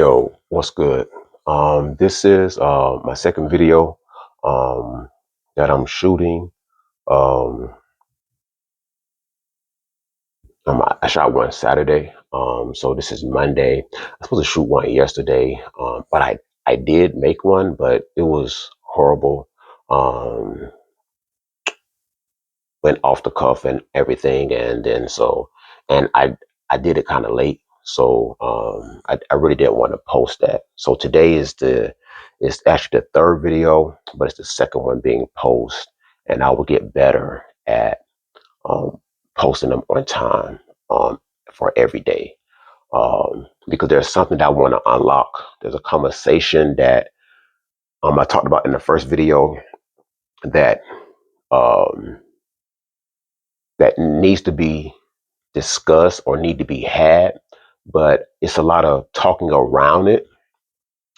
Yo, what's good? This is my second video um, that I'm shooting. Um, I shot one Saturday, so this is Monday. I was supposed to shoot one yesterday, but I did make one, but it was horrible. Um, Went off the cuff and everything, and then I did it kind of late, so I really didn't want to post that. So today is it's actually the third video, but it's the second one being posted, and I will get better at um, posting them on time for every day, because there's something that I want to unlock. There's a conversation that I talked about in the first video that um, that needs to be discussed or need to be had, but it's a lot of talking around it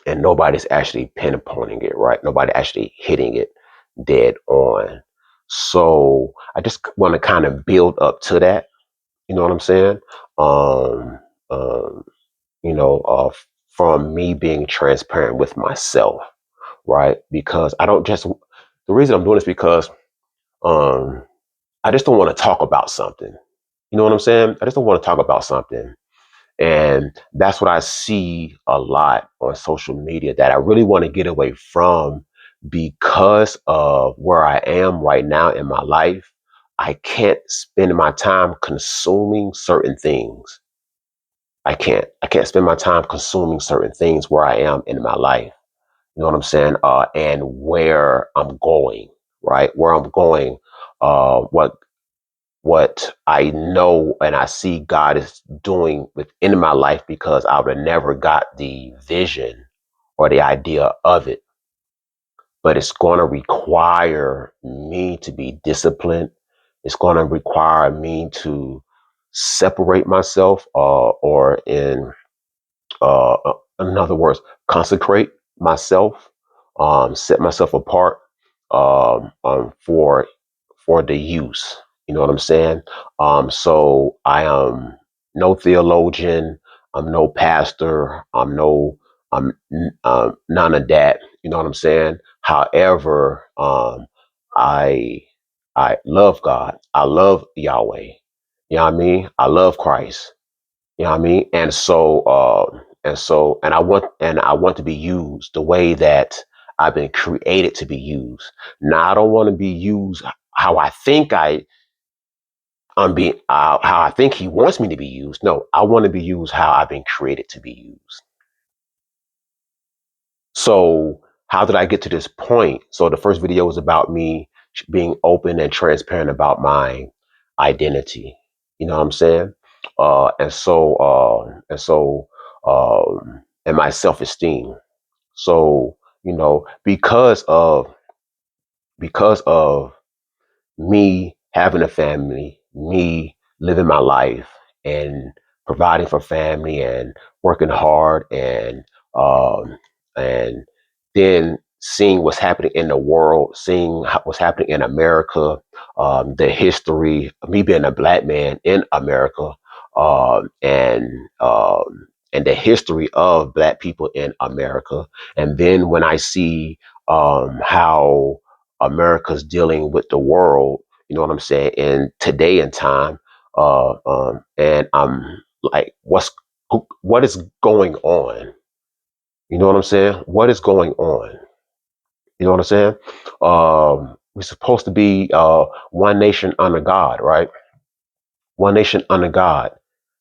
and nobody's actually pinpointing it, right? Nobody actually hitting it dead on. So I just want to kind of build up to that. You know what I'm saying? Um, um, you know, from me being transparent with myself, right? Because I don't just, the reason I'm doing this because um, I just don't want to talk about something. You know what I'm saying? I just don't want to talk about something. And that's what I see a lot on social media that I really want to get away from because of where I am right now in my life. I can't spend my time consuming certain things. I can't spend my time consuming certain things where I am in my life. You know what I'm saying? And where I'm going, right? Where I'm going, what I know and I see God is doing within my life, because I would have never got the vision or the idea of it. But it's going to require me to be disciplined. It's going to require me to separate myself, or in other words, consecrate myself, set myself apart for the use. You know what I'm saying? So I am no theologian. I'm no pastor. I'm none of that. You know what I'm saying? However, I I love God. I love Yahweh. You know what I mean? I love Christ. You know what I mean? And I want to be used the way that I've been created to be used. Now I don't want to be used how I think how I think he wants me to be used. No, I want to be used how I've been created to be used. So how did I get to this point? So the first video was about me being open and transparent about my identity. You know what I'm saying? And my self-esteem. So, you know, because of me having a family, me living my life and providing for family and working hard, um, and then seeing what's happening in the world, seeing what's happening in America, the history of me being a black man in America, um, and um, and the history of black people in America. And then when I see how America's dealing with the world, you know what I'm saying, in today and time, and I'm like, what is going on? You know what I'm saying? What is going on? You know what I'm saying? We're supposed to be one nation under God, right? One nation under God.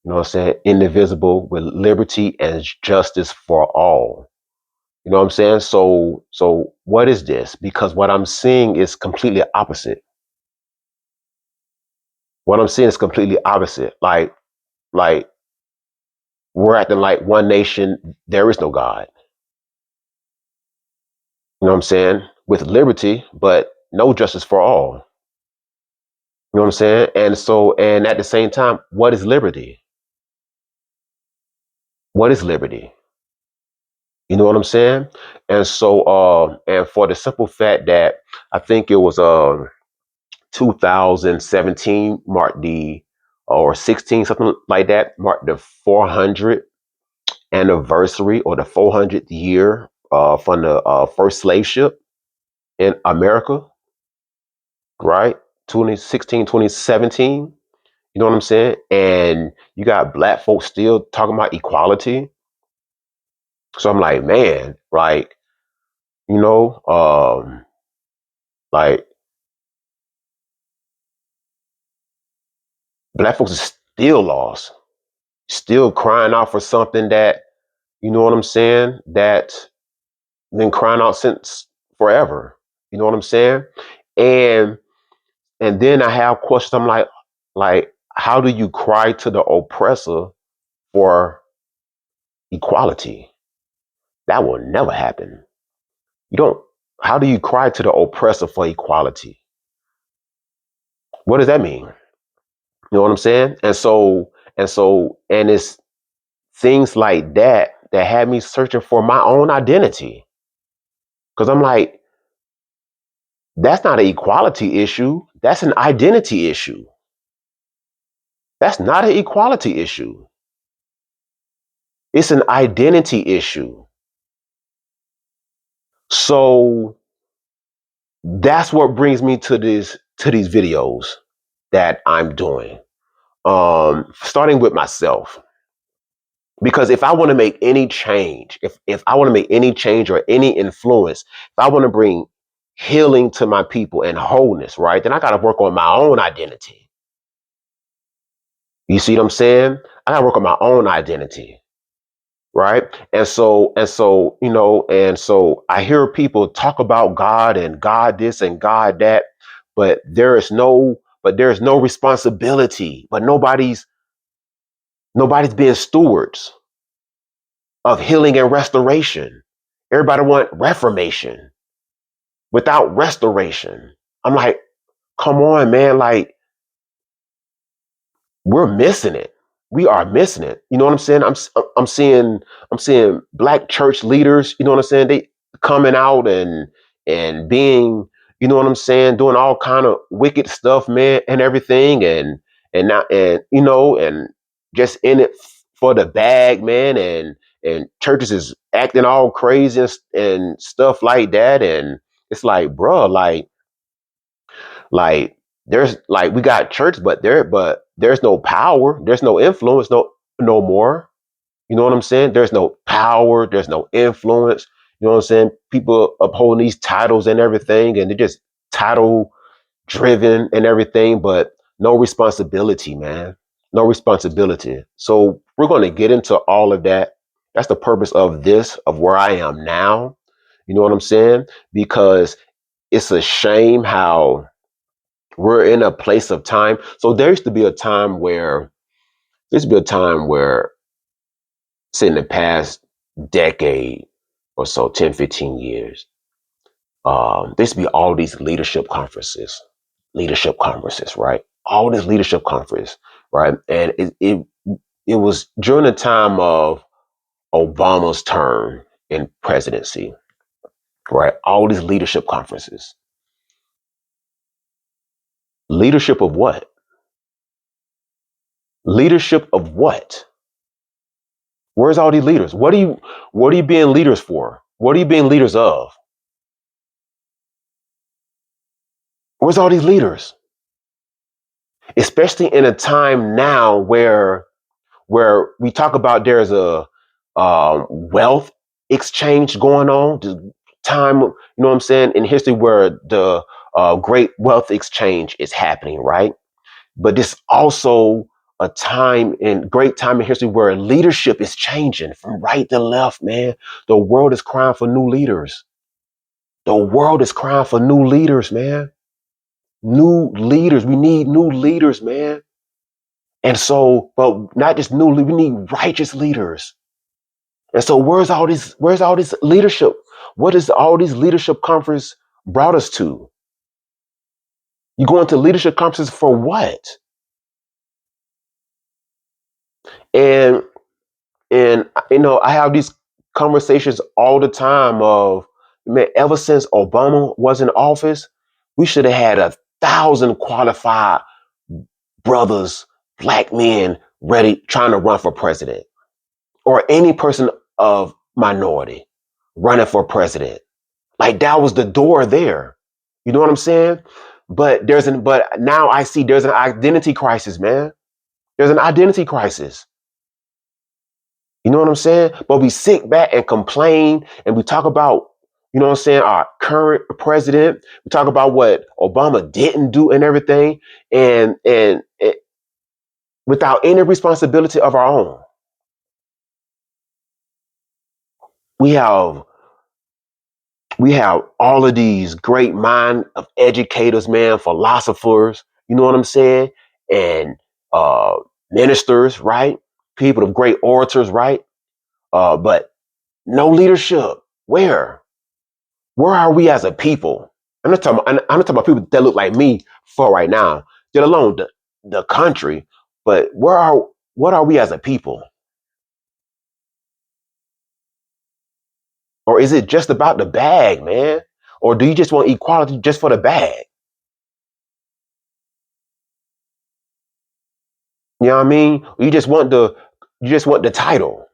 You know what I'm saying? Indivisible, with liberty and justice for all. You know what I'm saying? So what is this? Because what I'm seeing is completely opposite. What I'm seeing is completely opposite. Like we're acting like one nation, there is no God. You know what I'm saying? With liberty, but no justice for all. You know what I'm saying? And at the same time, what is liberty? What is liberty? You know what I'm saying? And for the simple fact that I think it was 2017 marked the, or 16, something like that, marked the 400th anniversary or the 400th year from the first slave ship in America, right? 2016, 2017. You know what I'm saying? And you got black folks still talking about equality. So I'm like, man, like, you know, like black folks is still lost, still crying out for something that, you know what I'm saying, that been crying out since forever. You know what I'm saying? And and then I have questions. I'm like, how do you cry to the oppressor for equality? That will never happen. You don't. How do you cry to the oppressor for equality? What does that mean? You know what I'm saying? And it's things like that that had me searching for my own identity. Because I'm like, that's not an equality issue. That's an identity issue. That's not an equality issue. It's an identity issue. So that's what brings me to these videos that I'm doing. Starting with myself. Because if I want to make any change, if I want to make any change or any influence, if I want to bring healing to my people and wholeness, right, then I got to work on my own identity. You see what I'm saying? I got to work on my own identity, right? And so, and so I hear people talk about God and God this and God that, but there's no responsibility, but nobody's being stewards of healing and restoration. Everybody want reformation without restoration. I'm like, come on, man. Like, we're missing it. We are missing it. You know what I'm saying? I'm seeing black church leaders. You know what I'm saying? They coming out and being, you know what I'm saying, doing all kind of wicked stuff, man, and everything, and not and and just in it for the bag, man, and churches is acting all crazy and stuff like that, and it's like, bro, like there's like we got church, but there's no power, there's no influence, no more. You know what I'm saying? There's no power, there's no influence. You know what I'm saying? People upholding these titles and everything, and they're just title driven and everything, but no responsibility, man. No responsibility. So we're going to get into all of that. That's the purpose of this, of where I am now. You know what I'm saying? Because it's a shame how we're in a place of time. So there used to be a time where say in the past decade or so, 10, 15 years, there used to be all these leadership conferences, right? All this leadership conference, right? And it was during the time of Obama's term in presidency, right? All these leadership conferences. Leadership of what? Leadership of what? Where's all these leaders? What are you being leaders for? What are you being leaders of? Where's all these leaders? Especially in a time now where we talk about there's a wealth exchange going on. The time, you know what I'm saying, in history where the great wealth exchange is happening, right? But this also a great time in history where leadership is changing from right to left, man. The world is crying for new leaders. The world is crying for new leaders, man. New leaders. We need new leaders, man. And so, but not just new, we need righteous leaders. And so where's all this leadership? What is all these leadership conference brought us to? You going to leadership conferences for what? And I have these conversations all the time of, man, ever since Obama was in office, we should have had 1,000 qualified brothers, black men ready trying to run for president. or any person of minority running for president. Like that was the door there. You know what I'm saying? But now I see there's an identity crisis, man. There's an identity crisis. You know what I'm saying? But we sit back and complain and we talk about, you know what I'm saying, our current president. We talk about what Obama didn't do and everything, and without any responsibility of our own. We have we have all of these great mind of educators, man, philosophers, you know what I'm saying? And uh ministers, right? People of great orators, right? But no leadership. Where? Where are we as a people? I'm not talking about people that look like me for right now, let alone the country, but what are we as a people? Or is it just about the bag, man? Or do you just want equality just for the bag? You know what I mean? You just want the title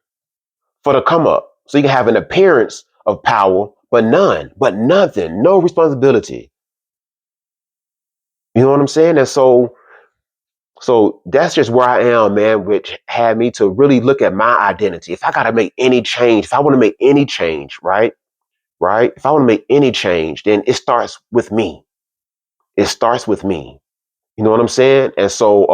for the come up. So you can have an appearance of power, but nothing, no responsibility. You know what I'm saying? And so that's just where I am, man, which had me to really look at my identity. If I gotta make any change, if I want to make any change, right? Right? If I want to make any change, then it starts with me. It starts with me. You know what I'm saying? And so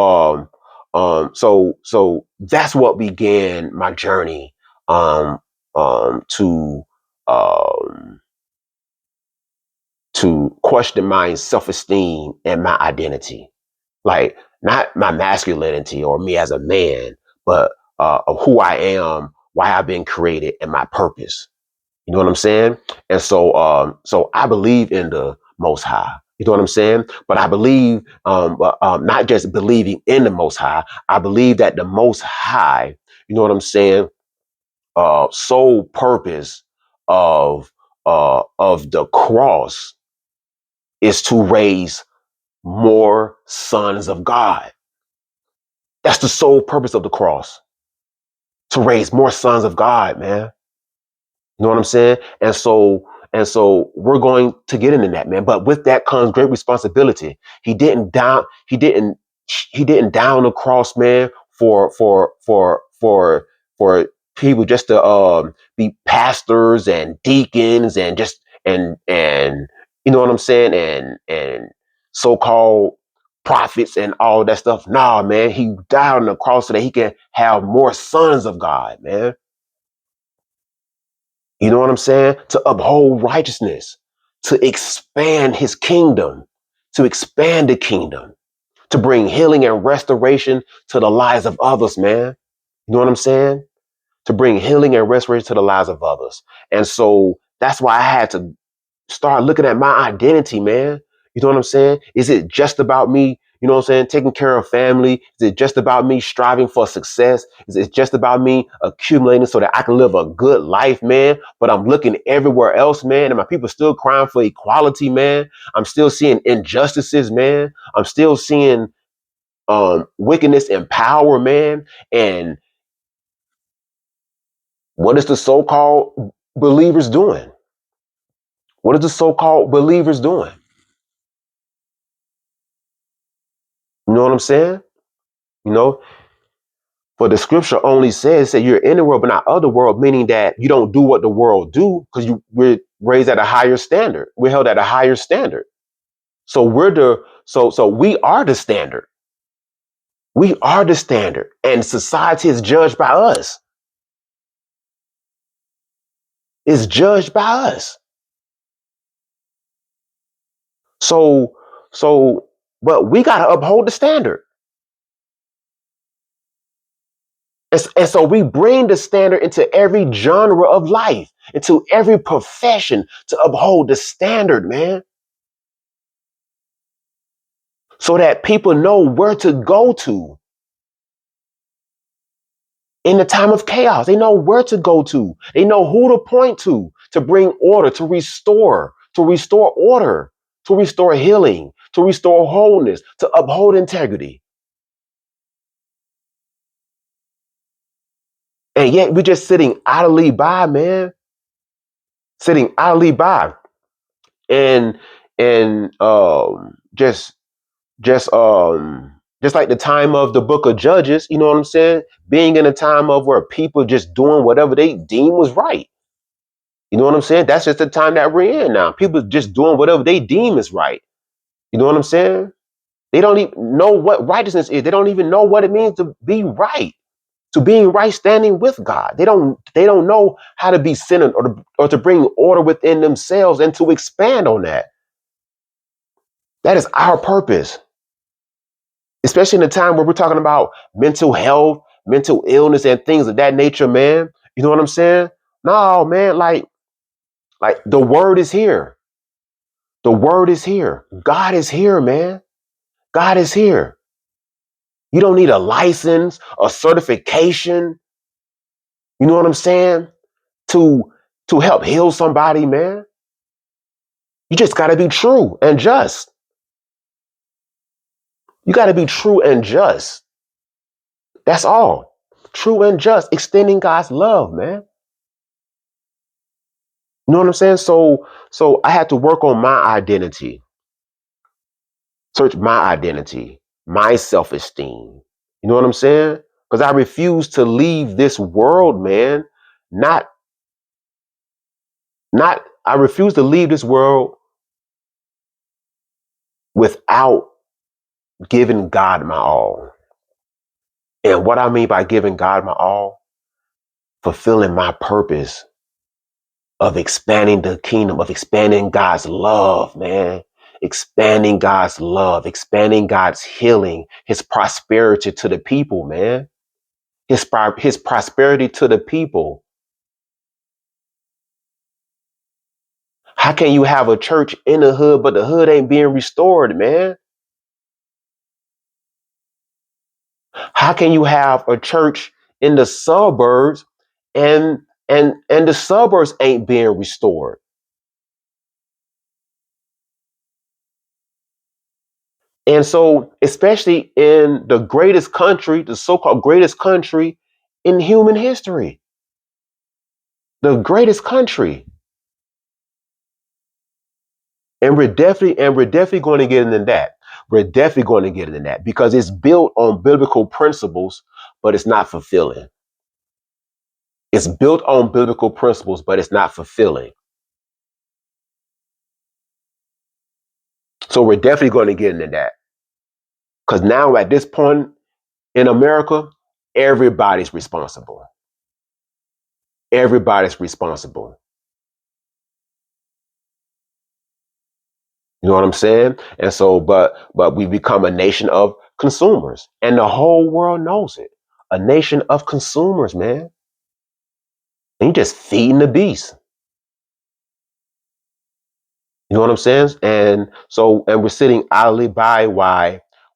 that's what began my journey um, to um, question my self-esteem and my identity, like not my masculinity or me as a man, but of who I am, why I've been created, and my purpose. You know what I'm saying? And so I believe in the Most High. You know what I'm saying? But I believe, not just believing in the Most High. I believe that the Most High, you know what I'm saying, sole purpose of the cross is to raise more sons of God. That's the sole purpose of the cross, to raise more sons of God, man. You know what I'm saying? And so we're going to get into that, man. But with that comes great responsibility. He didn't down the cross, man, for people just to be pastors and deacons and just and you know what I'm saying, and so-called prophets and all that stuff. Nah, man, he died on the cross so that he can have more sons of God, man. You know what I'm saying? To uphold righteousness, to expand his kingdom, to expand the kingdom, to bring healing and restoration to the lives of others, man. You know what I'm saying? To bring healing and restoration to the lives of others. And so that's why I had to start looking at my identity, man. You know what I'm saying? Is it just about me, you know what I'm saying, taking care of family? Is it just about me striving for success? Is it just about me accumulating so that I can live a good life, man? But I'm looking everywhere else, man, and my people still crying for equality, man. I'm still seeing injustices, man. I'm still seeing wickedness in power, man. And what is the so-called believers doing? What is the so-called believers doing? You know what I'm saying? You know, for the scripture only says that you're in the world, but not of the world, meaning that you don't do what the world do because we're raised at a higher standard. We're held at a higher standard. So so we are the standard. We are the standard, and society is judged by us. It's judged by us. So so, but we gotta uphold the standard. And so we bring the standard into every genre of life, into every profession to uphold the standard, man. So that people know where to go to in the time of chaos. They know where to go to. They know who to point to bring order, to restore order, to restore healing, to restore wholeness, to uphold integrity. And yet we're just sitting idly by, man. Sitting idly by. And just like the time of the book of Judges, you know what I'm saying? Being in a time of where people just doing whatever they deem was right. You know what I'm saying? That's just the time that we're in now. People just doing whatever they deem is right. You know what I'm saying? They don't even know what righteousness is. They don't even know what it means to be right, to being right standing with God. They don't know how to be centered or to bring order within themselves and to expand on that. That is our purpose, especially in a time where we're talking about mental health, mental illness, and things of that nature, man. You know what I'm saying? No, man, like the word is here. The word is here. God is here, man. God is here. You don't need a license, a certification. You know what I'm saying? To to help heal somebody, man. You just got to be true and just. You got to be true and just. That's all. True and just, extending God's love, man. You know what I'm saying? So I had to work on my identity, search my identity, my self-esteem. You know what I'm saying? Because I refuse to leave this world, man. Not not I refuse to leave this world without giving God my all. And what I mean by giving God my all, fulfilling my purpose of expanding the kingdom, of expanding God's love, man. Expanding God's love, expanding God's healing, his prosperity to the people, man. His prosperity to the people. How can you have a church in the hood, but the hood ain't being restored, man? How can you have a church in the suburbs and the suburbs ain't being restored? And so, especially in the greatest country, the so-called greatest country in human history, the greatest country, and we're definitely going to get into that. We're definitely going to get into that because it's built on biblical principles, but it's not fulfilling. It's built on biblical principles, but it's not fulfilling. So we're definitely going to get into that because now at this point in America, everybody's responsible. Everybody's responsible. You know what I'm saying? And so, but we become a nation of consumers, and the whole world knows it. A nation of consumers, man. And you just feeding the beast. You know what I'm saying? And we're sitting idly by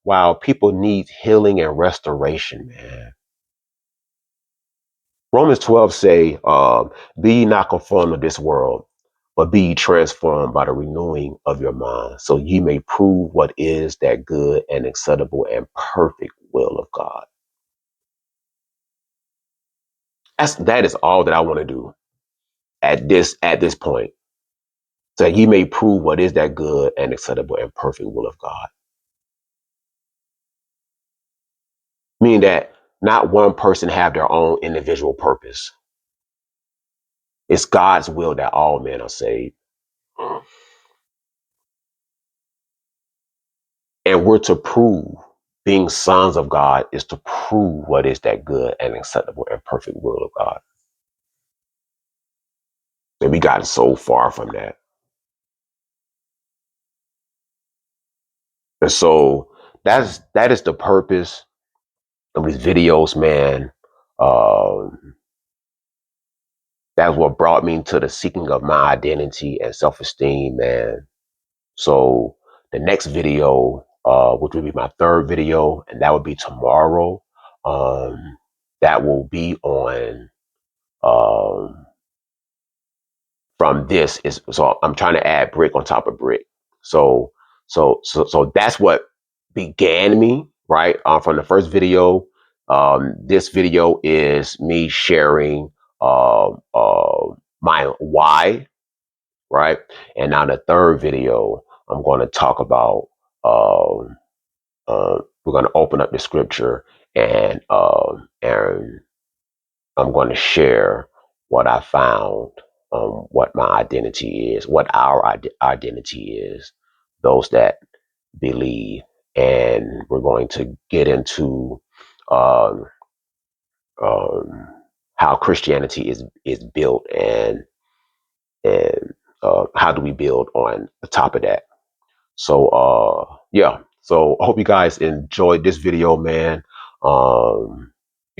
while people need healing and restoration, man. Romans 12 say, "Be ye not conformed to this world, but be ye transformed by the renewing of your mind, so ye may prove what is that good and acceptable and perfect will of God." That is all that I want to do at this point. So ye may prove what is that good and acceptable and perfect will of God. Meaning that not one person have their own individual purpose. It's God's will that all men are saved. And we're to prove, being sons of God is to prove what is that good and acceptable and perfect will of God. And we got so far from that. And so that is the purpose of these videos, man. Um, that's what brought me to the seeking of my identity and self-esteem, man. So the next video, which will be my third video, and that will be tomorrow. That will be on um, from this is so I'm trying to add brick on top of brick. So that's what began me, right? From the first video This video is me sharing my why, right? And now the third video, I'm going to talk about, um, we're going to open up the scripture, and I'm going to share what I found, what my identity is, what our identity is, those that believe. And we're going to get into um, um, how Christianity is built, and how do we build on the top of that. So yeah, so I hope you guys enjoyed this video, man. You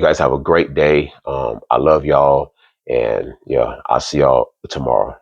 guys have a great day. I love y'all, and yeah, I'll see y'all tomorrow.